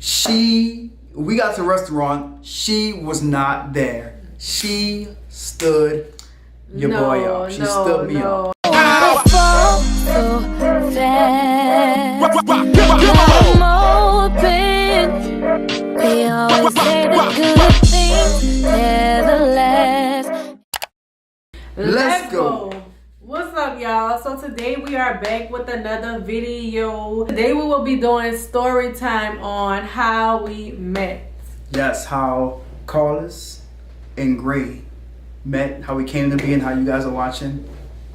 We got to the restaurant. She was not there. She stood your boy up. She stood me up. Let's go. What's up, y'all? So today we are back with another video. Today we will be doing story time on how we met. Yes, how Carliss and Gray met, how we came to be, and how you guys are watching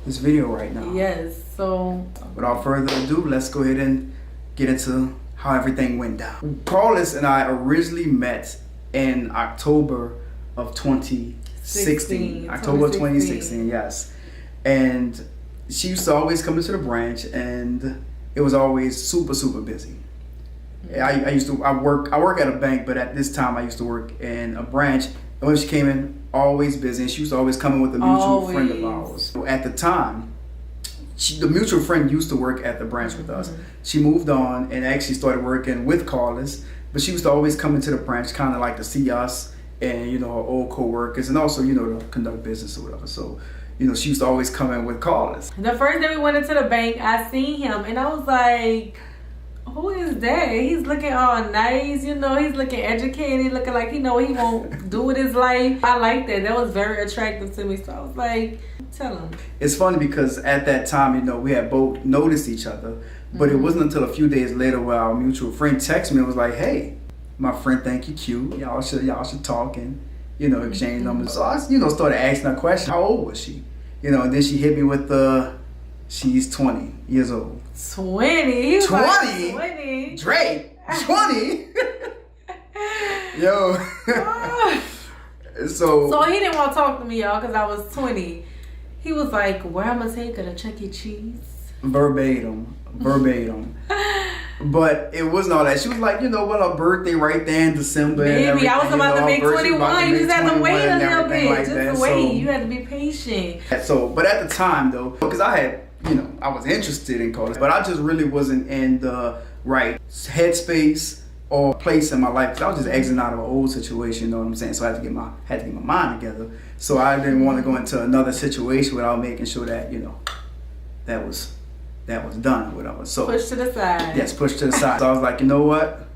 this video right now. Yes, so without further ado, let's go ahead and get into how everything went down. Carliss and I originally met in October of 2016. October 2016, yes. And she used to always come into the branch, and it was always super busy. I work at a bank, but at this time I used to work in a branch. And when she came in, always busy, and she used to always come in with a mutual friend of ours. So at the time, the mutual friend used to work at the branch with us. She moved on and actually started working with Carliss, but she used to always come into the branch, kind of like to see us and her old co-workers, and also to conduct business or whatever. So she used to always come in with Carliss. The first day we went into the bank, I seen him and I was like, who is that? He's looking all nice, he's looking educated, looking like he know what he won't do with his life. I like that. That was very attractive to me. So I was like, tell him. It's funny because at that time, we had both noticed each other, but it wasn't until a few days later where our mutual friend texted me and was like, hey, my friend think you cute. Y'all should talk and exchange numbers. So I started asking her question. How old was she? And then she hit me with she's 20 years old. 20? 20? 20? Drake, 20? Yo. So he didn't want to talk to me, y'all, because I was 20. He was like, where I'm going to take her to Chuck E. Cheese? Verbatim. But it wasn't all that. She was like, what, her birthday right there in December. Baby, I was about to make 21. You just had to wait a little bit. Like just wait. You had to be patient. So, but at the time, though, because I had, I was interested in Carliss, but I just really wasn't in the right headspace or place in my life, because I was just exiting out of an old situation, you know what I'm saying? So I had to get my mind together. So I didn't want to go into another situation without making sure that, that was done or whatever. So push to the side. Yes, push to the side. So I was like, you know what?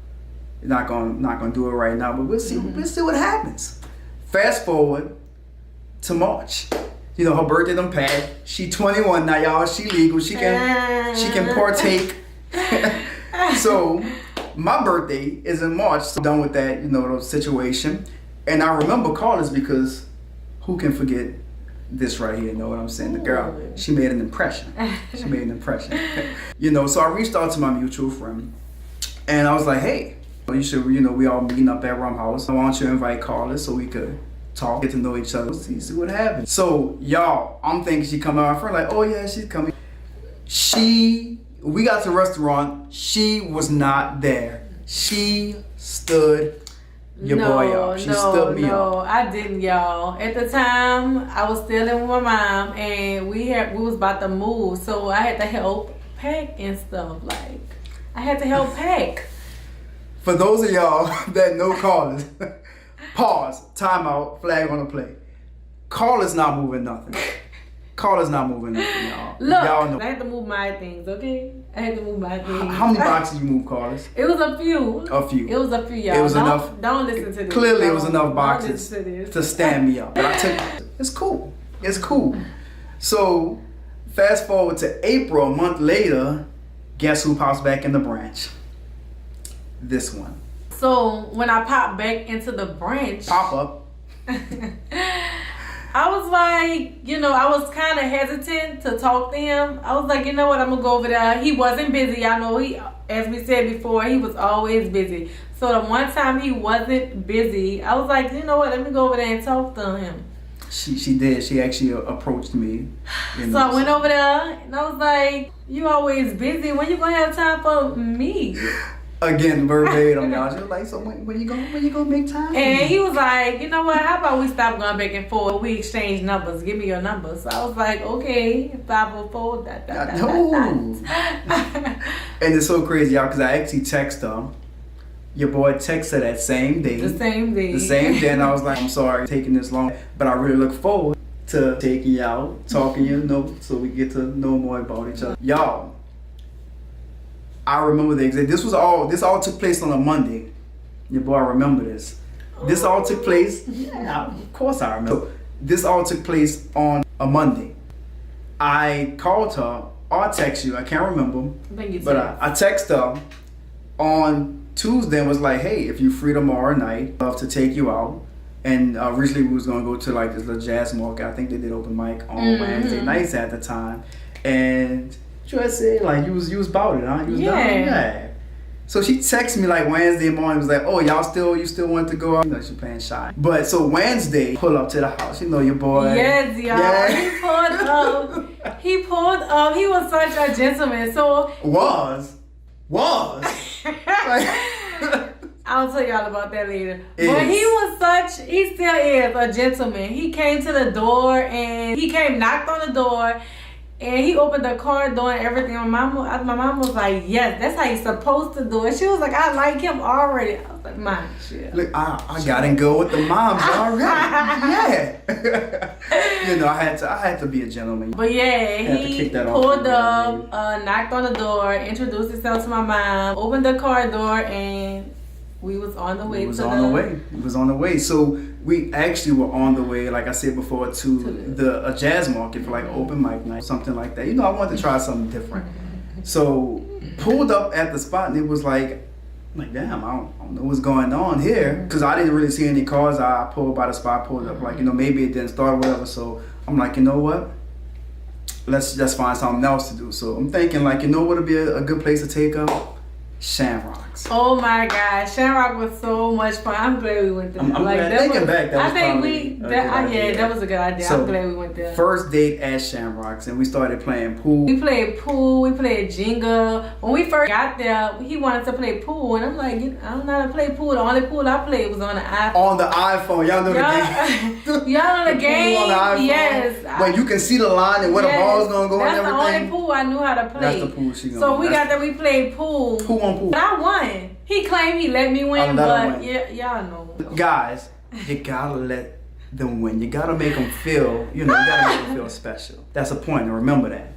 You're not gonna do it right now, but we'll see. We'll see what happens. Fast forward to March. Her birthday done passed. She 21 now, y'all. She legal. She can partake. So my birthday is in March. So done with that, the situation. And I remember Carliss because who can forget this right here, you know what I'm saying? The girl, she made an impression. So I reached out to my mutual friend and I was like, hey, you should, we all meeting up at Rum House. I want you to invite Carliss so we could talk, get to know each other, see what happens. So y'all, I'm thinking she coming out. I'm like, oh yeah, she's coming. We got to the restaurant. She was not there. She stood your boy up. She stood me up. No, I didn't, y'all. At the time, I was still in with my mom, and we was about to move, so I had to help pack and stuff. Like, I had to help pack. For those of y'all that know Carliss, pause, time out, flag on the play. Carliss not moving nothing. Carliss not moving nothing, y'all. Look, y'all know. I had to move my things, okay? I had to move my things. How many boxes you moved, Carliss? It was a few. A few. It was a few, y'all. It was enough. Don't listen to this. Clearly, it was enough boxes to stand me up. But I took it. It's cool. It's cool. So, fast forward to April, a month later, guess who pops back in the branch? This one. So, when I popped back into the branch. Pop up. I was like, I was kind of hesitant to talk to him. I was like, you know what, I'm going to go over there. He wasn't busy. I know as we said before, he was always busy. So the one time he wasn't busy, I was like, you know what, let me go over there and talk to him. She did. She actually approached me. So I went over there and I was like, you always busy. When you going to have time for me? Again, verbatim, y'all. She was like, so when you gonna make time? And he was like, you know what? How about we stop going back and forth? We exchange numbers. Give me your number. So I was like, okay, 504. And it's so crazy, y'all, because I actually texted her Your boy texted that same day. The same day. The same day, and I was like, I'm sorry taking this long, but I really look forward to taking you out, talking you know, so we get to know more about each other. Y'all, I remember the exact. This all took place on a Monday. Your boy, I remember this. This all took place. Yeah, of course I remember. This all took place on a Monday. I called her or I text you. I can't remember. But I text her on Tuesday and was like, hey, if you free tomorrow night, I'd love to take you out. And originally we was gonna go to like this little jazz market. I think they did open mic on Wednesday nights at the time. And you had said like you was about it, huh? You was down? Yeah. So she texted me like Wednesday morning, was like, oh, you still want to go out? You know, she playing shy. But so Wednesday, pull up to the house. You know your boy. Yes, y'all. Yeah. He pulled up. He pulled up. He was such a gentleman. So was. I'll tell y'all about that later. But he still is a gentleman. He came to the door and knocked on the door. And he opened the car door and everything. My mom was like, yes, that's how you're supposed to do it. She was like, I like him already. I was like, mom, shit. Look, I got to go with the moms already. Yeah. You know, I had to be a gentleman. But yeah, he pulled up, knocked on the door, introduced himself to my mom, opened the car door, and we was on the way. We was on the way. So we actually were on the way, like I said before, to a jazz market for like open mic night, something like that. You know, I wanted to try something different. So pulled up at the spot, and it was like damn, I don't know what's going on here, because I didn't really see any cars. I pulled by the spot, pulled up, like, you know, maybe it didn't start or whatever. So I'm like, you know what? Let's just find something else to do. So I'm thinking, like, you know what would be a good place to take up? Shamrocks. Oh my God, Shamrock was so much fun. I'm glad we went there. I'm glad. Thinking back, that was a good idea. So, I'm glad we went there. First date at Shamrocks, and we started playing pool. We played pool. We played Jenga. When we first got there, he wanted to play pool, and I'm like, I don't know how to play pool. The only pool I played was on the iPhone. On the iPhone, y'all know the game. Y'all know the game. On the iPhone. Yes. When you can see the line and where the ball's gonna go and everything. That's the only pool I knew how to play. That's the pool she gonna. So we got there. We played pool. Pool. But I won. He claimed he let me win, but y'all know. Guys, you gotta let them win. You gotta make them feel, you gotta make them feel special. That's the point. And remember that.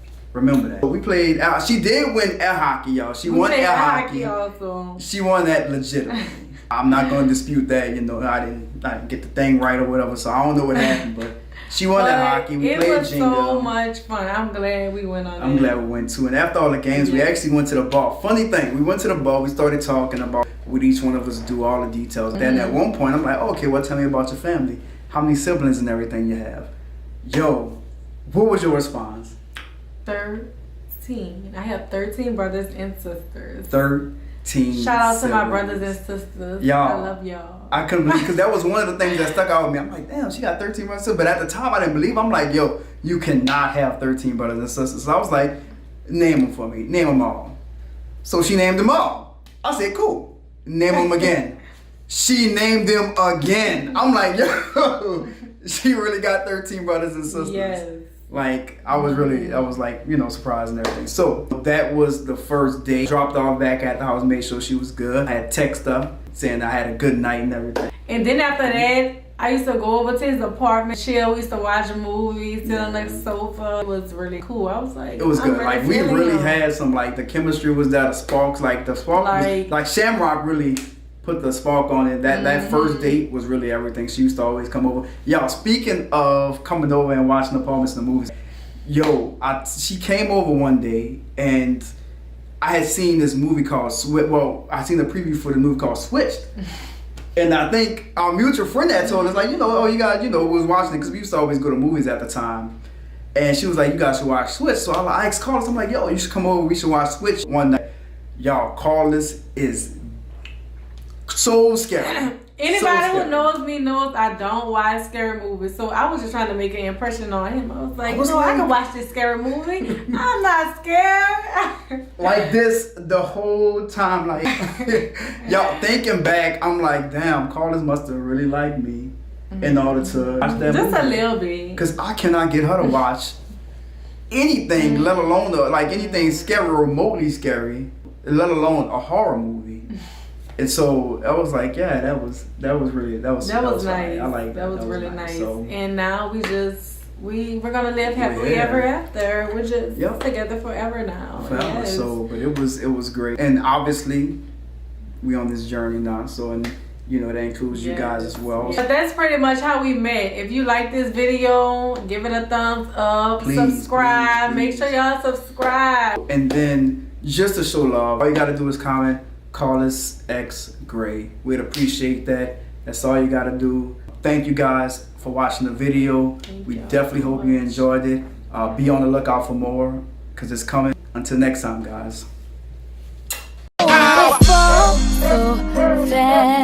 We played. She did win air hockey, y'all. She won air hockey. Also. She won that legitimately. I'm not gonna dispute that. You know, I didn't get the thing right or whatever. So I don't know what happened, but. She won that hockey. We played Jenga. It was so much fun. I'm glad we went on that. I'm glad we went too. And after all the games, we actually went to the bar. Funny thing, we went to the bar. We started talking about what each one of us do, all the details. Then at one point, I'm like, okay, well, tell me about your family. How many siblings and everything you have? Yo, what was your response? 13. I have 13 brothers and sisters. 13. Shout out to my brothers and sisters. Y'all, I love y'all. I couldn't believe, because that was one of the things that stuck out with me. I'm like, damn, she got 13 brothers and sisters. But at the time, I didn't believe. I'm like, yo, you cannot have 13 brothers and sisters. So I was like, name them for me. Name them all. So she named them all. I said, cool. Name them again. She named them again. I'm like, yo, she really got 13 brothers and sisters. Yes. Like, I was like, surprised and everything. So that was the first day. Dropped off back at the house, made sure she was good. I had text her saying I had a good night and everything. And then after that, I used to go over to his apartment, chill. We used to watch a movie, sit on the sofa. It was really cool. I was like, it was good. Like, we really had some, like, the chemistry was there, the sparks, like, like Shamrock really put the spark on it. That first date was really everything. She used to always come over. Y'all, speaking of coming over and watching apartments and the movies, she came over one day and I had seen this movie called I seen the preview for the movie called Switched. And I think our mutual friend had told us, like, you guys, was watching it, because we used to always go to movies at the time. And she was like, you guys should watch Switch. So I asked Carliss, I'm like, yo, you should come over, we should watch Switch one night. Y'all, Carliss is so scary. Anybody who knows me knows I don't watch scary movies. So I was just trying to make an impression on him. I was like, I can watch this scary movie. I'm not scared. Like this the whole time. Like, y'all, thinking back, I'm like, damn, Carliss must have really liked me in order to watch that movie. Just a little bit. Because I cannot get her to watch anything, let alone anything scary, remotely scary, let alone a horror movie. And so I was like, yeah, that was nice. I like that was really nice. So, and now we're gonna live happily ever after. We're just together forever now. Forever. Yes. So, but it was great. And obviously, we on this journey now. So, and that includes you guys as well. But that's pretty much how we met. If you like this video, give it a thumbs up. Subscribe. Make sure y'all subscribe. And then just to show love, all you gotta do is comment Carliss X Gray. We'd appreciate that. That's all you gotta do. Thank you guys for watching the video. We definitely hope you enjoyed it. Be on the lookout for more because it's coming. Until next time, guys. So fast.